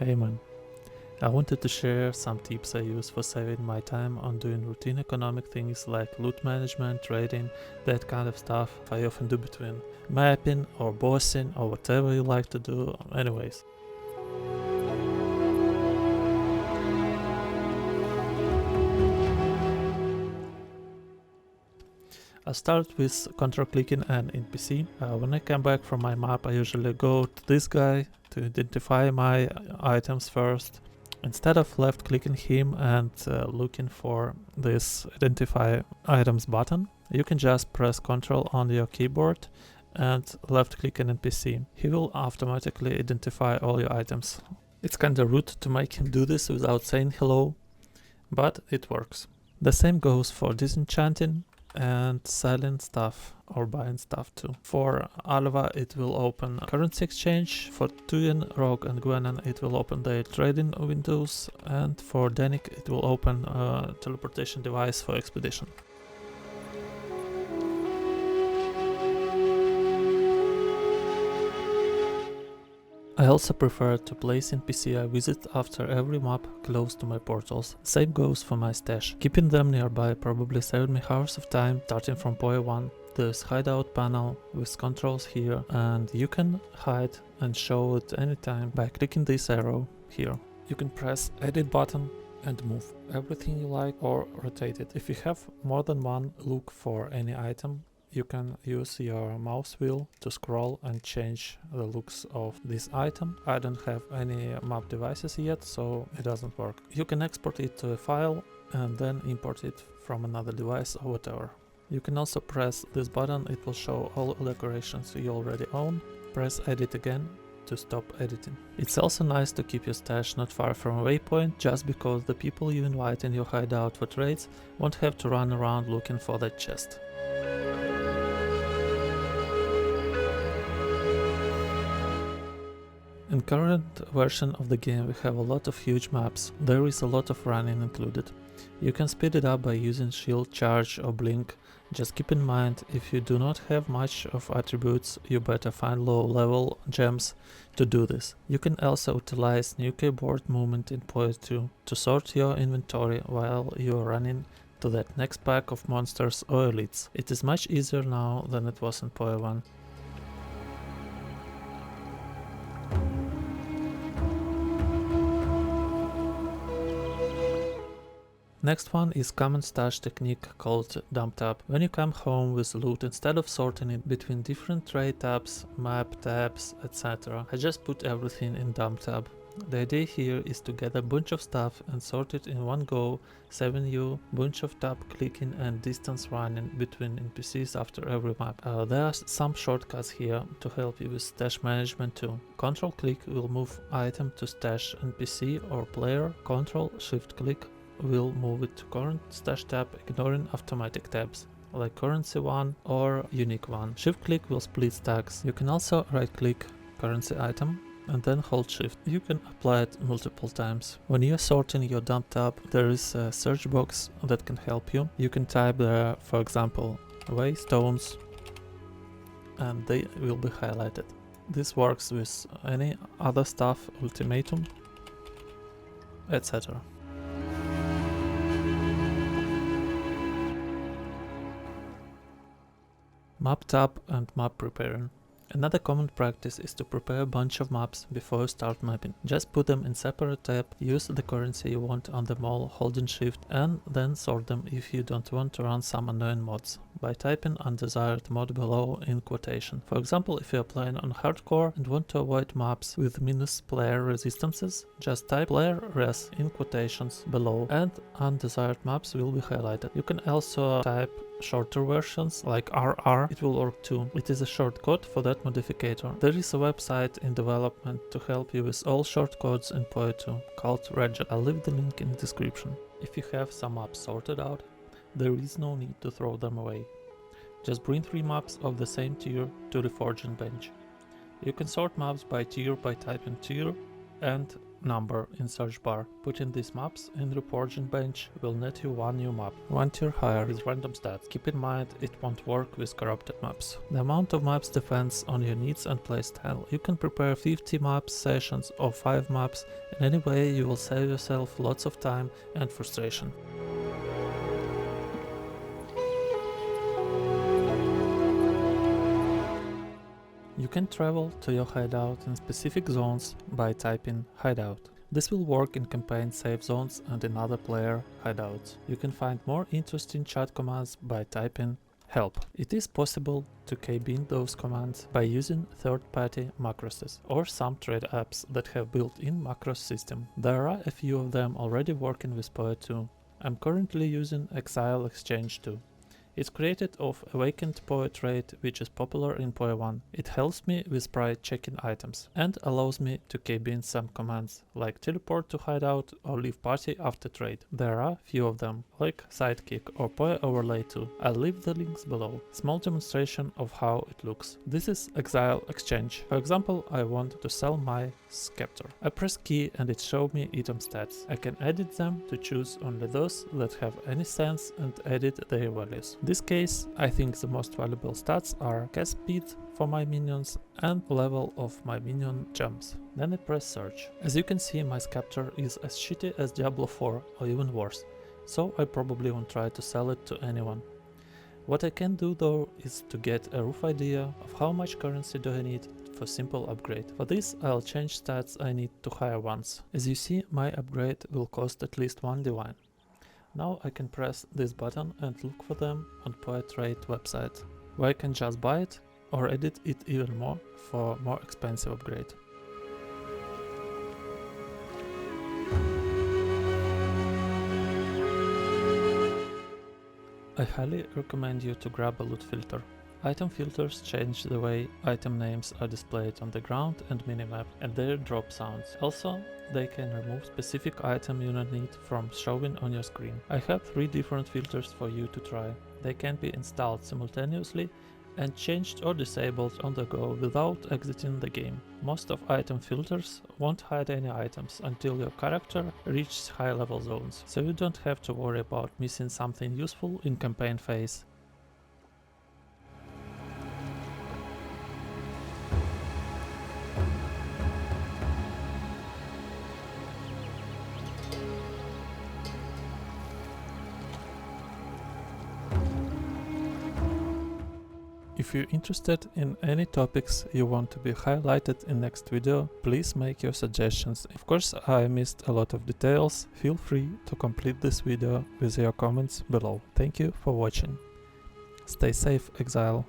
Hey man, I wanted to share some tips I use for saving my time on doing routine economic things like loot management, trading, that kind of stuff I often do between mapping or bossing or whatever you like to do. Anyways. I start with control clicking an NPC. When I come back from my map, I usually go to this guy to identify my items first. Instead of left clicking him and looking for this identify items button, you can just press Ctrl on your keyboard and left click an NPC. He will automatically identify all your items. It's kinda rude to make him do this without saying hello, but it works. The same goes for disenchanting and selling stuff or buying stuff too. For Alva it will open currency exchange, for Tuyen, Rogue and Gwenan it will open their trading windows, and for Danik it will open a teleportation device for expedition. I also prefer to place NPC I visit after every map close to my portals. Same goes for my stash. Keeping them nearby probably saved me hours of time starting from PoE 1. There's Hideout panel with controls here, and you can hide and show it anytime by clicking this arrow here. You can press edit button and move everything you like or rotate it. If you have more than one look for any item, you can use your mouse wheel to scroll and change the looks of this item. I don't have any map devices yet, so it doesn't work. You can export it to a file and then import it from another device or whatever. You can also press this button, it will show all decorations you already own. Press edit again to stop editing. It's also nice to keep your stash not far from a waypoint, just because the people you invite in your hideout for trades won't have to run around looking for that chest. In current version of the game we have a lot of huge maps. There is a lot of running included. You can speed it up by using shield, charge or blink. Just keep in mind, if you do not have much of attributes, you better find low level gems to do this. You can also utilize new keyboard movement in PoE 2 to sort your inventory while you are running to that next pack of monsters or elites. It is much easier now than it was in PoE 1. Next one is common stash technique called dump tab. When you come home with loot, instead of sorting it between different trade tabs, map tabs, etc., I just put everything in dump tab. The idea here is to get a bunch of stuff and sort it in one go, saving you a bunch of tab clicking and distance running between NPCs after every map. There are some shortcuts here to help you with stash management too. Control click will move item to stash NPC or player. Control shift click will move it to current stash tab, ignoring automatic tabs like currency 1 or unique 1. Shift click will split stacks. You can also right click currency item and then hold shift. You can apply it multiple times. When you are sorting your dump tab, there is a search box that can help you. You can type there, for example, waystones, and they will be highlighted. This works with any other stuff, ultimatum, etc. Map tab and map preparing. Another common practice is to prepare a bunch of maps before you start mapping. Just put them in separate tab, use the currency you want on them all, holding shift, and then sort them if you don't want to run some annoying mods, by typing undesired mod below in quotation. For example, if you are playing on hardcore and want to avoid maps with minus player resistances, just type player res in quotations below and undesired maps will be highlighted. You can also type shorter versions like RR, it will work too. It is a shortcut for that modificator. There is a website in development to help you with all shortcodes in PoE 2 called Reddit. I'll leave the link in the description. If you have some maps sorted out, there is no need to throw them away. Just bring 3 maps of the same tier to the forging bench. You can sort maps by tier by typing tier and number in search bar. Putting these maps in reporting bench will net you one new map, one tier higher with random stats. Keep in mind it won't work with corrupted maps. The amount of maps depends on your needs and playstyle. You can prepare 50 maps sessions or 5 maps, and anyway you will save yourself lots of time and frustration. You can travel to your hideout in specific zones by typing hideout. This will work in campaign save zones and in other player hideouts. You can find more interesting chat commands by typing help. It is possible to key-bin those commands by using third-party macroses or some trade apps that have built-in macros system. There are a few of them already working with PoE 2. I'm currently using Exile Exchange 2. It's created of Awakened PoE trait, which is popular in PoE 1. It helps me with sprite checking items and allows me to key-bin some commands, like teleport to hideout or leave party after trade. There are few of them, like sidekick or PoE overlay 2. I'll leave the links below. Small demonstration of how it looks. This is Exile Exchange. For example, I want to sell my scepter. I press key and it shows me item stats. I can edit them to choose only those that have any sense and edit their values. In this case, I think the most valuable stats are cast speed for my minions and level of my minion gems. Then I press search. As you can see, my scepter is as shitty as Diablo 4 or even worse, so I probably won't try to sell it to anyone. What I can do though is to get a rough idea of how much currency do I need for simple upgrade. For this I'll change stats I need to higher ones. As you see, my upgrade will cost at least 1 divine. Now I can press this button and look for them on PoE Trade website, where I can just buy it or edit it even more for more expensive upgrade. I highly recommend you to grab a loot filter. Item filters change the way item names are displayed on the ground and minimap and their drop sounds. Also, they can remove specific item you don't need from showing on your screen. I have 3 different filters for you to try. They can be installed simultaneously and changed or disabled on the go without exiting the game. Most of item filters won't hide any items until your character reaches high level zones, so you don't have to worry about missing something useful in campaign phase. If you're interested in any topics you want to be highlighted in next video, please make your suggestions. Of course, I missed a lot of details. Feel free to complete this video with your comments below. Thank you for watching. Stay safe, Exile.